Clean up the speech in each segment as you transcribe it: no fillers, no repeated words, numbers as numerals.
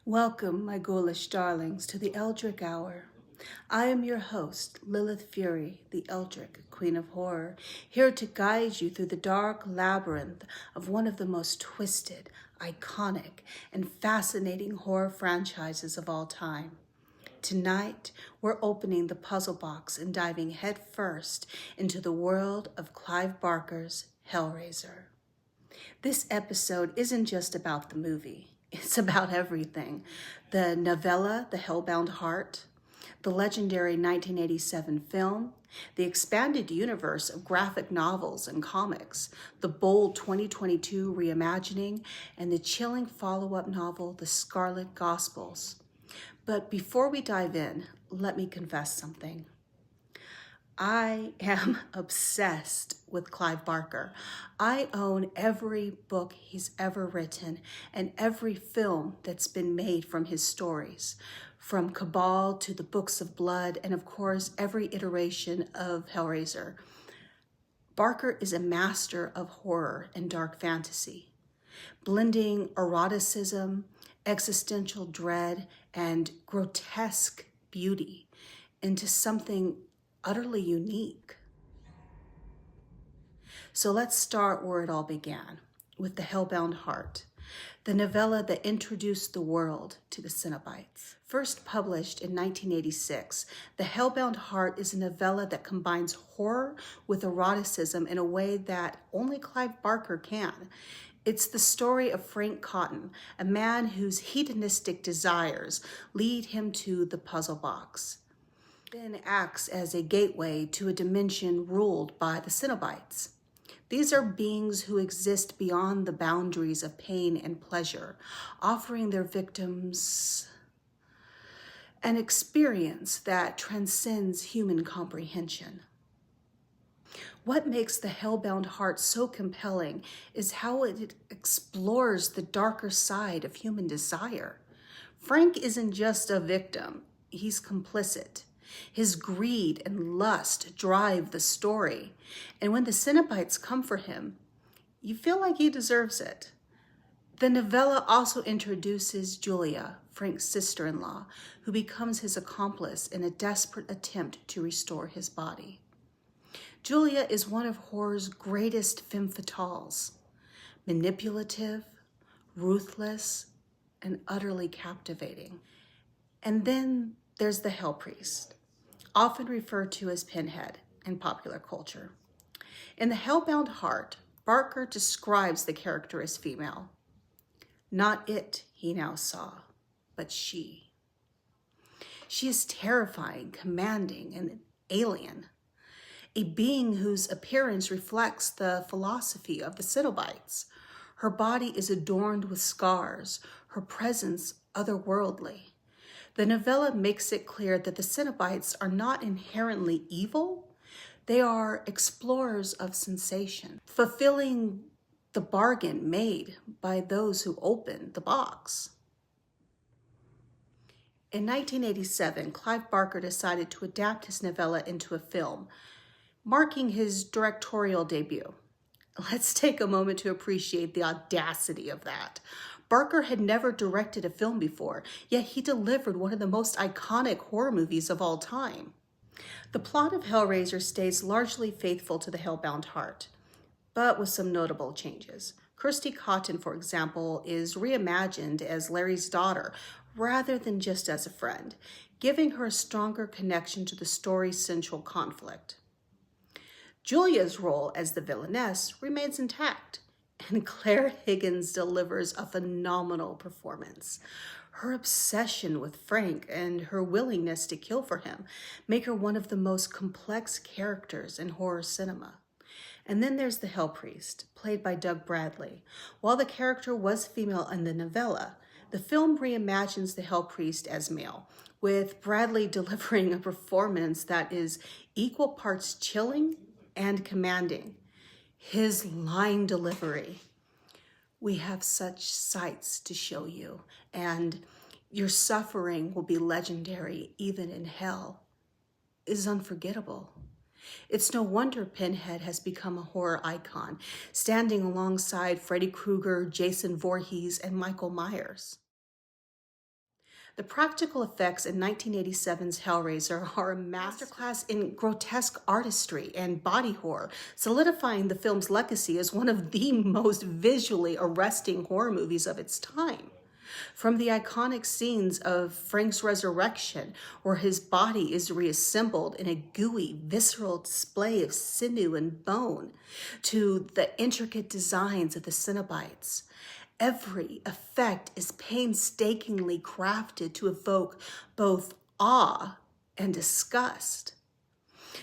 Welcome, my ghoulish darlings, to the Eldritch Hour. I am your host, Lilith Fury, the Eldritch Queen of Horror, here to guide you through the dark labyrinth of one of the most twisted, iconic, and fascinating horror franchises of all time. Tonight, we're opening the puzzle box and diving headfirst into the world of Clive Barker's Hellraiser. This episode isn't just about the movie. It's about everything. The novella, The Hellbound Heart, the legendary 1987 film, the expanded universe of graphic novels and comics, the bold 2022 reimagining, and the chilling follow-up novel, The Scarlet Gospels. But before we dive in, let me confess something. I am obsessed with Clive Barker. I own every book he's ever written and every film that's been made from his stories, from Cabal to the Books of Blood, and of course, every iteration of Hellraiser. Barker is a master of horror and dark fantasy, blending eroticism, existential dread, and grotesque beauty into something utterly unique. So let's start where it all began, with The Hellbound Heart, the novella that introduced the world to the Cenobites. First published in 1986, The Hellbound Heart is a novella that combines horror with eroticism in a way that only Clive Barker can. It's the story of Frank Cotton, a man whose hedonistic desires lead him to the puzzle box. Then acts as a gateway to a dimension ruled by the Cenobites. These are beings who exist beyond the boundaries of pain and pleasure, offering their victims an experience that transcends human comprehension. What makes The Hellbound Heart so compelling is how it explores the darker side of human desire. Frank isn't just a victim, he's complicit. His greed and lust drive the story. And when the Cenobites come for him, you feel like he deserves it. The novella also introduces Julia, Frank's sister-in-law, who becomes his accomplice in a desperate attempt to restore his body. Julia is one of horror's greatest femme fatales, manipulative, ruthless, and utterly captivating. And then there's the Hell Priest, often referred to as Pinhead in popular culture. In The Hellbound Heart, Barker describes the character as female. Not it, he now saw, but she. She is terrifying, commanding, and alien, a being whose appearance reflects the philosophy of the Cenobites. Her body is adorned with scars, her presence otherworldly. The novella makes it clear that the Cenobites are not inherently evil. They are explorers of sensation, fulfilling the bargain made by those who opened the box. In 1987, Clive Barker decided to adapt his novella into a film, marking his directorial debut. Let's take a moment to appreciate the audacity of that. Barker had never directed a film before, yet he delivered one of the most iconic horror movies of all time. The plot of Hellraiser stays largely faithful to The Hellbound Heart, but with some notable changes. Kirsty Cotton, for example, is reimagined as Larry's daughter rather than just as a friend, giving her a stronger connection to the story's central conflict. Julia's role as the villainess remains intact, and Claire Higgins delivers a phenomenal performance. Her obsession with Frank and her willingness to kill for him make her one of the most complex characters in horror cinema. And then there's the Hell Priest, played by Doug Bradley. While the character was female in the novella, the film reimagines the Hell Priest as male, with Bradley delivering a performance that is equal parts chilling and commanding. His line delivery, "We have such sights to show you, and your suffering will be legendary even in hell," is unforgettable. It's no wonder Pinhead has become a horror icon, standing alongside Freddy Krueger, Jason Voorhees, and Michael Myers. The practical effects in 1987's Hellraiser are a masterclass in grotesque artistry and body horror, solidifying the film's legacy as one of the most visually arresting horror movies of its time. From the iconic scenes of Frank's resurrection, where his body is reassembled in a gooey, visceral display of sinew and bone, to the intricate designs of the Cenobites, every effect is painstakingly crafted to evoke both awe and disgust.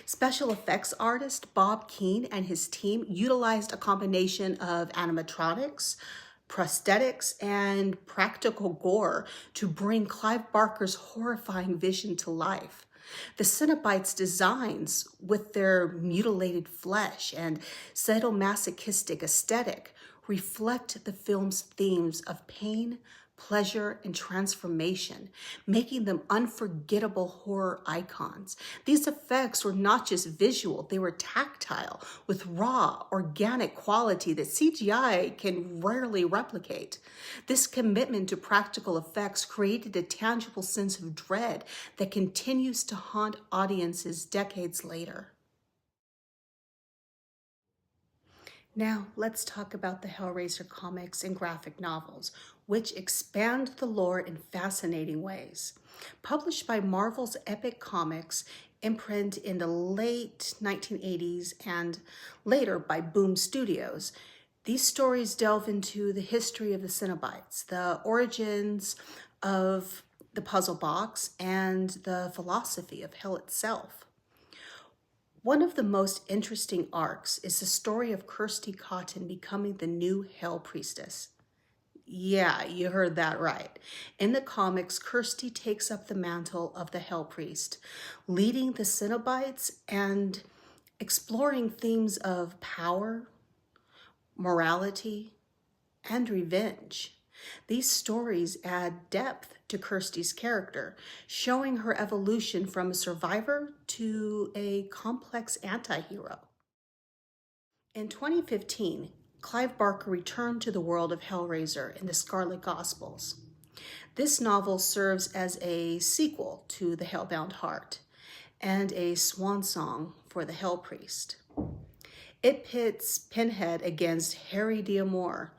Special effects artist Bob Keane and his team utilized a combination of animatronics, prosthetics, and practical gore to bring Clive Barker's horrifying vision to life. The Cenobites' designs, with their mutilated flesh and sadomasochistic aesthetic, reflect the film's themes of pain, pleasure, and transformation, making them unforgettable horror icons. These effects were not just visual, they were tactile, with raw, organic quality that CGI can rarely replicate. This commitment to practical effects created a tangible sense of dread that continues to haunt audiences decades later. Now, let's talk about the Hellraiser comics and graphic novels, which expand the lore in fascinating ways. Published by Marvel's Epic Comics, imprint in the late 1980s and later by Boom Studios, these stories delve into the history of the Cenobites, the origins of the puzzle box, and the philosophy of hell itself. One of the most interesting arcs is the story of Kirsty Cotton becoming the new Hell Priestess. Yeah, you heard that right. In the comics, Kirsty takes up the mantle of the Hell Priest, leading the Cenobites and exploring themes of power, morality, and revenge. These stories add depth to Kirsty's character, showing her evolution from a survivor to a complex anti-hero. In 2015, Clive Barker returned to the world of Hellraiser in the Scarlet Gospels. This novel serves as a sequel to The Hellbound Heart and a swan song for the Hell Priest. It pits Pinhead against Harry D'Amour,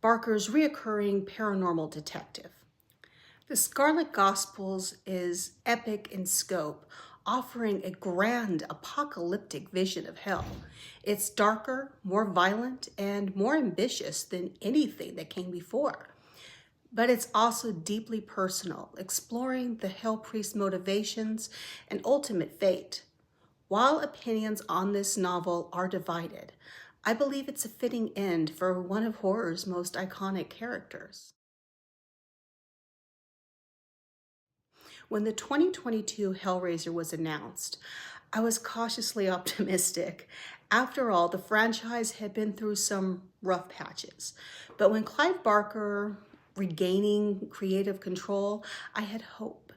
Barker's reoccurring paranormal detective. The Scarlet Gospels is epic in scope, offering a grand apocalyptic vision of hell. It's darker, more violent, and more ambitious than anything that came before. But it's also deeply personal, exploring the Hell Priest's motivations and ultimate fate. While opinions on this novel are divided, I believe it's a fitting end for one of horror's most iconic characters. When the 2022 Hellraiser was announced, I was cautiously optimistic. After all, the franchise had been through some rough patches. But when Clive Barker regaining creative control, I had hope.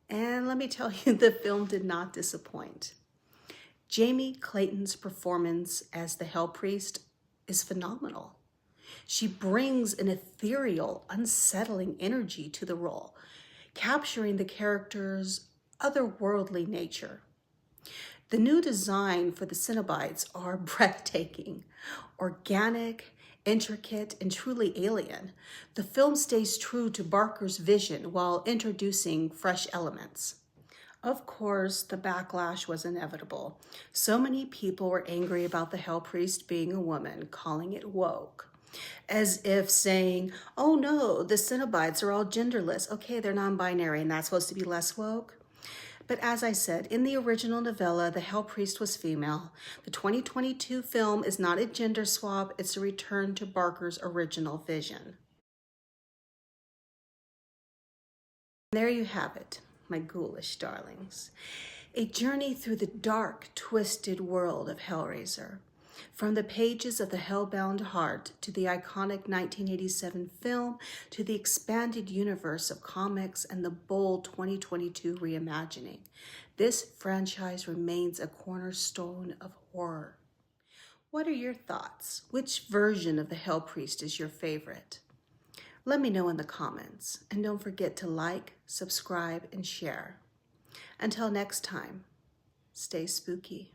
And let me tell you, the film did not disappoint. Jamie Clayton's performance as the Hell Priest is phenomenal. She brings an ethereal, unsettling energy to the role, capturing the character's otherworldly nature. The new design for the Cenobites are breathtaking, organic, intricate, and truly alien. The film stays true to Barker's vision while introducing fresh elements. Of course, the backlash was inevitable. So many people were angry about the Hell Priest being a woman, calling it woke. As if saying, oh no, the Cenobites are all genderless. Okay, they're non-binary and that's supposed to be less woke. But as I said, in the original novella, the Hell Priest was female. The 2022 film is not a gender swap, it's a return to Barker's original vision. And there you have it, my ghoulish darlings. A journey through the dark, twisted world of Hellraiser. From the pages of the Hellbound Heart to the iconic 1987 film to the expanded universe of comics and the bold 2022 reimagining, this franchise remains a cornerstone of horror. What are your thoughts? Which version of the Hell Priest is your favorite? Let me know in the comments, and don't forget to like, subscribe, and share. Until next time, stay spooky.